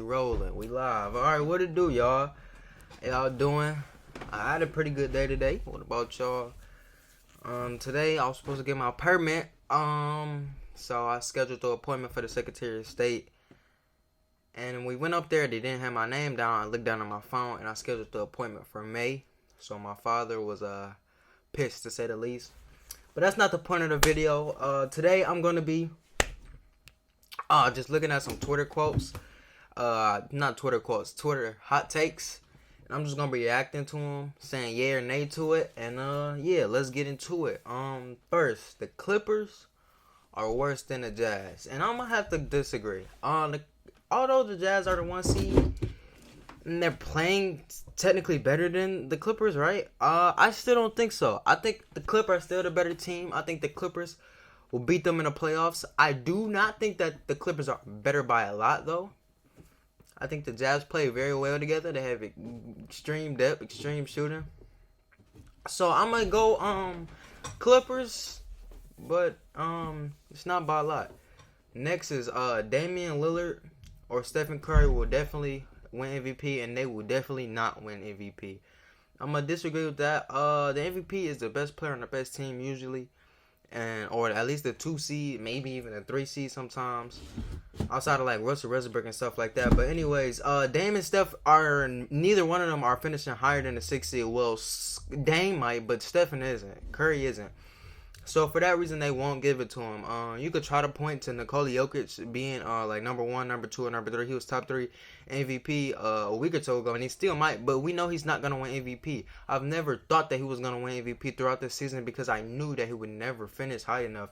rolling. We live. Alright, what it do, y'all? How y'all doing? I had a pretty good day today. What about y'all? Today I was supposed to get my permit. So I scheduled the appointment for the Secretary of State. And when we went up there, they didn't have my name down. I looked down on my phone and I scheduled the appointment for May. So my father was pissed, to say the least. But that's not the point of the video. Today I'm gonna be just looking at some Twitter quotes. Not Twitter quotes, Twitter hot takes. And I'm just gonna be reacting to them, saying yeah or nay to it. And yeah, let's get into it. First, the Clippers are worse than the Jazz, and I'm gonna have to disagree. Although the Jazz are the 1 seed and they're playing technically better than the Clippers, right? I still don't think so. I think the Clippers are still the better team. I think the Clippers will beat them in the playoffs. I do not think that the Clippers are better by a lot, though. I think the Jazz play very well together. They have extreme depth, extreme shooting. So I'm gonna go Clippers, but it's not by a lot. Next is Damian Lillard or Stephen Curry will definitely win MVP, and they will definitely not win MVP. I'm gonna disagree with that. The MVP is the best player on the best team usually, or at least the 2 seed, maybe even a 3 seed sometimes, outside of like Russell Westbrook and stuff like that. But anyways, Dame and Steph are neither one of them are finishing higher than the 6 seed. Well, Dame might, but Stephen isn't. Curry isn't. So for that reason, they won't give it to him. You could try to point to Nikola Jokic being like number 1, number 2, or number 3. He was top 3 MVP a week or two ago, and he still might. But we know he's not gonna win MVP. I've never thought that he was gonna win MVP throughout this season because I knew that he would never finish high enough.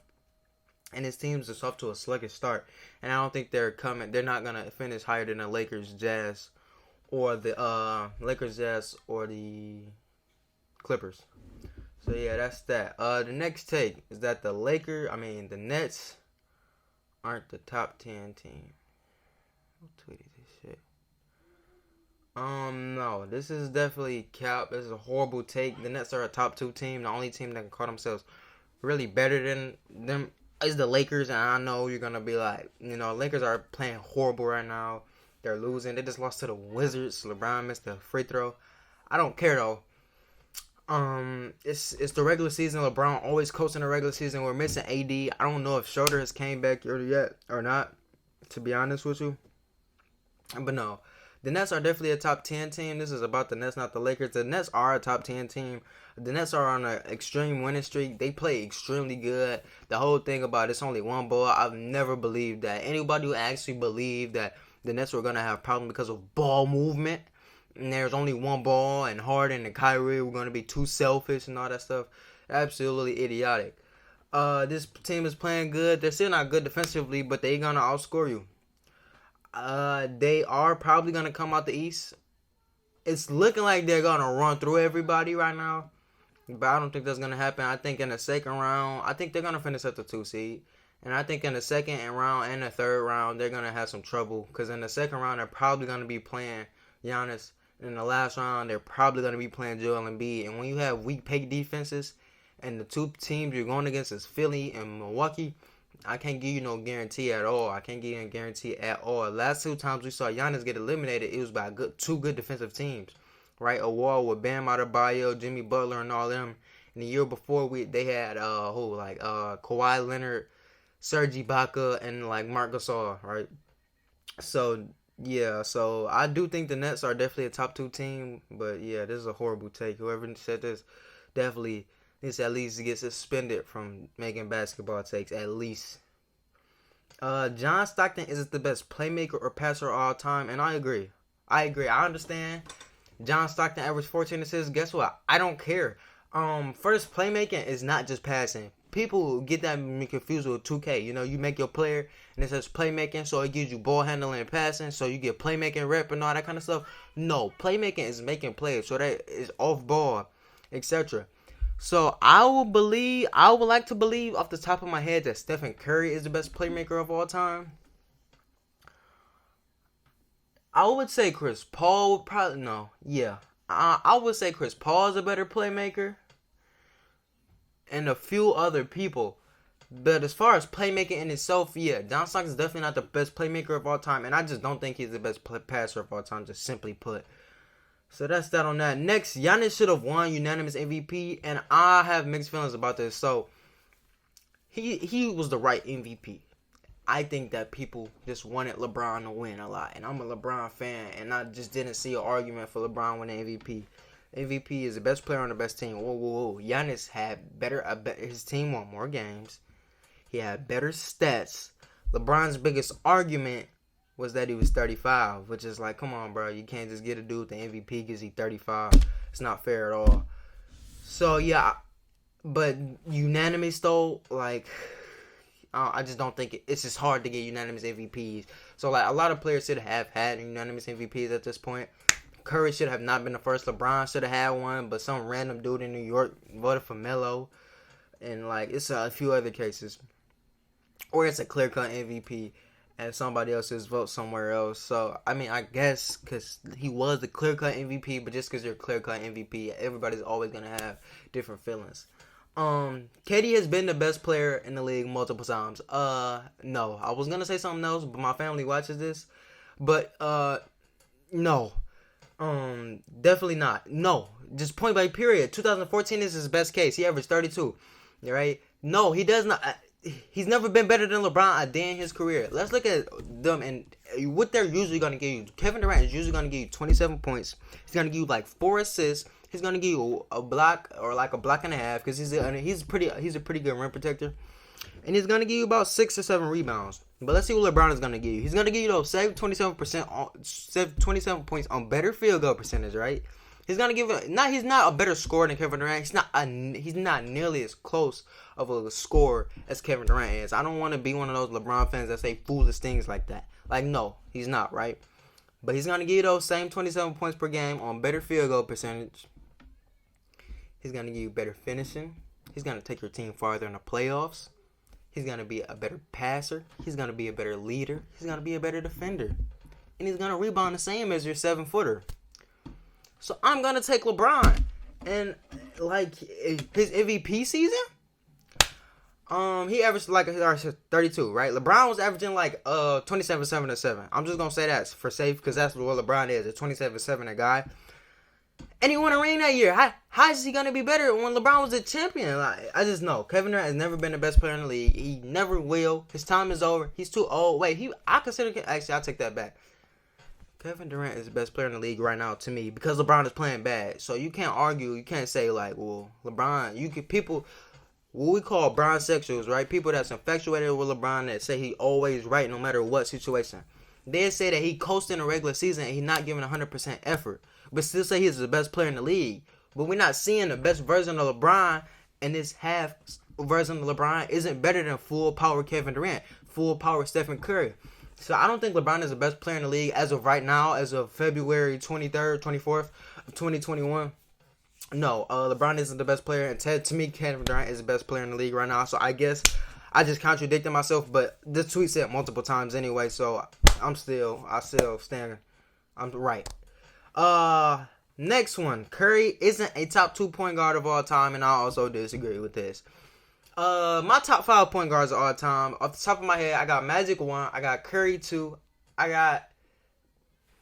And his team's just off to a sluggish start, and I don't think they're coming. They're not gonna finish higher than the Lakers, Jazz, or the Clippers. So yeah, that's that. The next take is that the Nets aren't the top 10 team. Who tweeted this shit? No, this is definitely cap. This is a horrible take. The Nets are a top 2 team. The only team that can call themselves really better than them is the Lakers. And I know you're gonna be like, Lakers are playing horrible right now. They're losing. They just lost to the Wizards. LeBron missed the free throw. I don't care though. It's the regular season. LeBron always coaching the regular season. We're missing AD. I don't know if Schroeder has came back yet or not, to be honest with you. But no, the Nets are definitely a top 10 team. This is about the Nets, not the Lakers. The Nets are a top 10 team. The Nets are on an extreme winning streak. They play extremely good. The whole thing about it's only one ball, I've never believed that. Anybody who actually believed that the Nets were going to have problems because of ball movement, and there's only one ball, and Harden and Kyrie were going to be too selfish and all that stuff, absolutely idiotic. This team is playing good. They're still not good defensively, but they're going to outscore you. They are probably going to come out the East. It's looking like they're going to run through everybody right now, but I don't think that's going to happen. I think in the second round, I think they're going to finish at the 2 seed. And I think in the second round and the third round, they're going to have some trouble. Because in the second round, they're probably going to be playing Giannis. In the last round, they're probably going to be playing Joel Embiid. And when you have weak pace defenses, and the 2 teams you're going against is Philly and Milwaukee, I can't give you no guarantee at all. I can't give you a guarantee at all. Last 2 times we saw Giannis get eliminated, it was by 2 good defensive teams, right? A wall with Bam Adebayo, Jimmy Butler, and all them. And the year before, they had Kawhi Leonard, Serge Ibaka, and like Marc Gasol, right? So yeah, so I do think the Nets are definitely a top 2 team, but yeah, this is a horrible take. Whoever said this definitely needs to at least get suspended from making basketball takes, at least. John Stockton isn't the best playmaker or passer of all time, and I agree. I understand. John Stockton averaged 14 assists. Guess what? I don't care. First, playmaking is not just passing. People get that confused with 2K. You make your player and it says playmaking, so it gives you ball handling and passing, so you get playmaking rep and all that kind of stuff. No, playmaking is making plays, so that is off ball, etc. So I would like to believe off the top of my head that Stephen Curry is the best playmaker of all time. I would say Chris Paul would probably no. Yeah, I would say Chris Paul is a better playmaker. And a few other people. But as far as playmaking in itself, yeah, John Stockton is definitely not the best playmaker of all time, and I just don't think he's the best passer of all time, just simply put. So that's that on that. Next, Giannis should have won unanimous MVP, and I have mixed feelings about this. So he was the right MVP. I think that people just wanted LeBron to win a lot, and I'm a LeBron fan, and I just didn't see an argument for LeBron winning MVP. MVP is the best player on the best team. Whoa. Giannis had his team won more games. He had better stats. LeBron's biggest argument was that he was 35, which is like, come on, bro. You can't just get a dude the MVP because he's 35. It's not fair at all. So, yeah. But unanimous, though, like, I just don't think it's just hard to get unanimous MVPs. So, like, a lot of players should have had unanimous MVPs at this point. Curry should have not been the first. LeBron should have had one, but some random dude in New York voted for Melo. And, like, it's a few other cases. Or it's a clear-cut MVP and somebody else's vote somewhere else. So, I mean, I guess because he was the clear-cut MVP, but just because you're a clear-cut MVP, everybody's always going to have different feelings. KD has been the best player in the league multiple times. No. I was going to say something else, but my family watches this. But, no. Definitely not. No. Just point blank period. 2014 is his best case. He averaged 32. Right? No, he does not. He's never been better than LeBron a day in his career. Let's look at them and what they're usually going to give you. Kevin Durant is usually going to give you 27 points. He's going to give you like 4 assists. He's going to give you a block or like a block and a half because he's a pretty good rim protector. And he's going to give you about 6 or 7 rebounds. But let's see what LeBron is going to give you. He's going to give you those 27 points on better field goal percentage, right? He's gonna give he's not a better scorer than Kevin Durant. He's not nearly as close of a scorer as Kevin Durant is. I don't want to be one of those LeBron fans that say foolish things like that. Like, no, he's not, right? But he's gonna give you those same 27 points per game on better field goal percentage. He's gonna give you better finishing. He's gonna take your team farther in the playoffs. He's gonna be a better passer. He's gonna be a better leader. He's gonna be a better defender. And he's gonna rebound the same as your 7-footer. So I'm going to take LeBron. And, like, his MVP season, he averaged, like, 32, right? LeBron was averaging, like, 27, 7, and 7. I'm just going to say that for safe because that's what LeBron is, a 27, 7 a guy. And he won a ring that year. How is he going to be better when LeBron was a champion? Like, I just know. Kevin Durant has never been the best player in the league. He never will. His time is over. He's too old. Wait, actually, I'll take that back. Kevin Durant is the best player in the league right now to me because LeBron is playing bad. So you can't argue. You can't say like, well, LeBron. People, what we call bronzexuals, right? People that's infatuated with LeBron that say he always right no matter what situation. They say that he coasted in the regular season and he's not giving 100% effort, but still say he's the best player in the league. But we're not seeing the best version of LeBron, and this half version of LeBron isn't better than full power Kevin Durant, full power Stephen Curry. So I don't think LeBron is the best player in the league as of right now, as of February 23rd, 24th, 2021. No, LeBron isn't the best player. And to me, Kevin Durant is the best player in the league right now. So I guess I just contradicted myself. But this tweet said multiple times anyway. So I still stand. I'm right. Next one. Curry isn't a top 2 point guard of all time. And I also disagree with this. My top 5 point guards of all time. Off the top of my head, I got Magic 1. I got Curry 2. I got...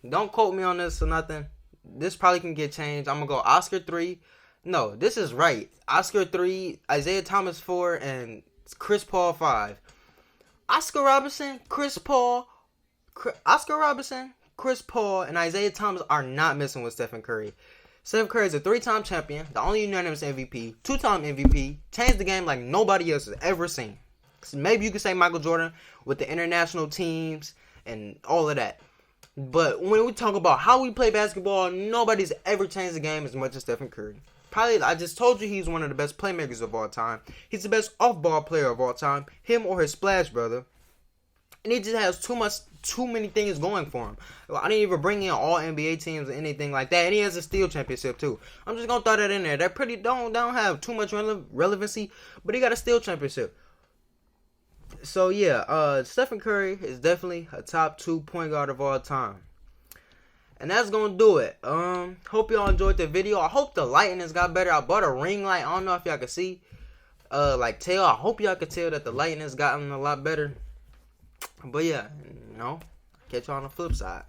Don't quote me on this or nothing. This probably can get changed. I'm going to go Oscar 3. No, this is right. Oscar 3, Isaiah Thomas 4, and Chris Paul 5. Oscar Robertson, Chris Paul, and Isaiah Thomas are not messing with Stephen Curry. Stephen Curry is a 3-time champion, the only unanimous MVP, 2-time MVP, changed the game like nobody else has ever seen. Maybe you could say Michael Jordan with the international teams and all of that. But when we talk about how we play basketball, nobody's ever changed the game as much as Stephen Curry. Probably, I just told you he's one of the best playmakers of all time. He's the best off-ball player of all time. Him or his Splash brother. And he just has too many things going for him. I didn't even bring in all NBA teams or anything like that. And he has a steal championship too. I'm just gonna throw that in there. That pretty don't have too much relevancy, but he got a steal championship. So yeah, Stephen Curry is definitely a top 2 point guard of all time. And that's gonna do it. Hope y'all enjoyed the video. I hope the lighting has got better. I bought a ring light. I don't know if y'all can see. like tell. I hope y'all could tell that the lighting has gotten a lot better. But yeah, catch y'all on the flip side.